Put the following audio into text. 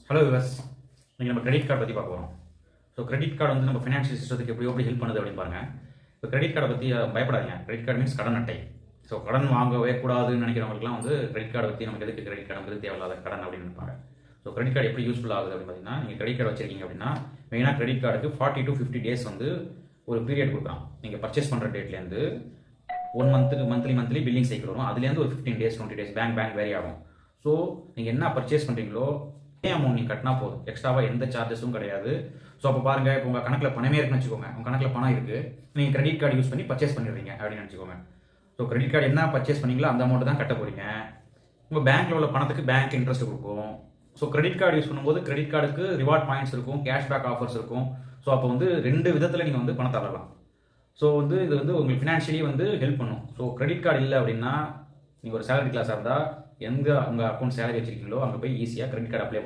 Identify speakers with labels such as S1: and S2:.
S1: Hello viewers, இன்றைக்கி நம்ம credit card பற்றி பார்க்க போகிறோம். ஸோ கிரெடிட் கார்டு வந்து நம்ம ஃபினான்ஷியல் சிஸ்டத்துக்கு எப்படி ஹெல்ப் பண்ணுது அப்படின்னு பாருங்கள். இப்போ கிரெடிட் கார்டை பற்றி பயப்படாதீங்க. கிரெடிட் கார்டு மீன்ஸ் கடன் அட்டை. ஸோ கடன் வாங்கவே கூடாதுன்னு நினைக்கிறவங்களுக்குலாம் வந்து கிரெடிட் கார்டை பற்றி நமக்கு எதுக்கு கிரெடிட் கார்டு வந்து தேவையில்லாத கடன் அப்படின்னு நினைப்பாங்க. ஸோ கிரெடிட் கார்டு எப்படி யூஸ்ஃபுல் ஆகுது அப்படின்னு பார்த்தீங்கன்னா, நீங்கள் கிரெடிட் கார்டு வச்சிருக்கீங்க அப்படின்னா மெயினாக கிரெடிட் கார்டுக்கு 40 to 50 டேஸ் வந்து ஒரு பீரியட் கொடுக்கலாம். நீங்கள் பர்ச்சேஸ் பண்ணுற டேட்லேருந்து 1 மந்த்துக்கு மந்த்லி பில்லிங் சைக்கிள் வரும். அதுலேருந்து ஒரு 15 டேஸ் 20 டேஸ் பேங்க் வேரி ஆகும். ஸோ நீங்கள் என்ன பர்ச்சேஸ் பண்ணுறீங்களோ அமௌண்ட் நீங்கள் கட்டினா போதும். எக்ஸ்ட்ராவாக எந்த சார்ஜஸும் கிடையாது. ஸோ அப்போ பாருங்கள், இப்போ உங்கள் கணக்கில் பணமே இருக்குன்னு வச்சுக்கோங்க. உங்கள் கணக்கில் பணம் இருக்குது, நீங்கள் கிரெடிட் கார்டு யூஸ் பண்ணி பர்ச்சேஸ் பண்ணிடுறீங்க அப்படின்னு நினச்சிக்கோங்க. ஸோ கிரெடிட் கார்டு என்ன பர்ச்சேஸ் பண்ணீங்களோ அந்த அமௌண்ட் தான் கட்ட போகிறீங்க. உங்கள் பேங்க்கில் உள்ள பணத்துக்கு பேங்க் இன்ட்ரெஸ்ட் கொடுக்கும். ஸோ கிரெடிட் கார்டு யூஸ் பண்ணும்போது கிரெடிட் கார்டுக்கு ரிவார்ட் பாயிண்ட்ஸ் இருக்கும், கேஷ்பேக் ஆஃபர்ஸ் இருக்கும். ஸோ அப்போ வந்து 2 விதத்தில் நீங்கள் வந்து பணம் தரலாம். ஸோ வந்து இது வந்து உங்களுக்கு ஃபினான்ஷியலி வந்து ஹெல்ப் பண்ணும். ஸோ கிரெடிட் கார்டு இல்லை அப்படின்னா நீங்கள் ஒரு சேலரி கிளாஸாக இருந்தால் எங்கே உங்கள் அக்கௌண்ட் சேலரி வச்சிருக்கீங்களோ அங்கே போய் ஈஸியாக கிரெடிட் கார்டு அப்ளை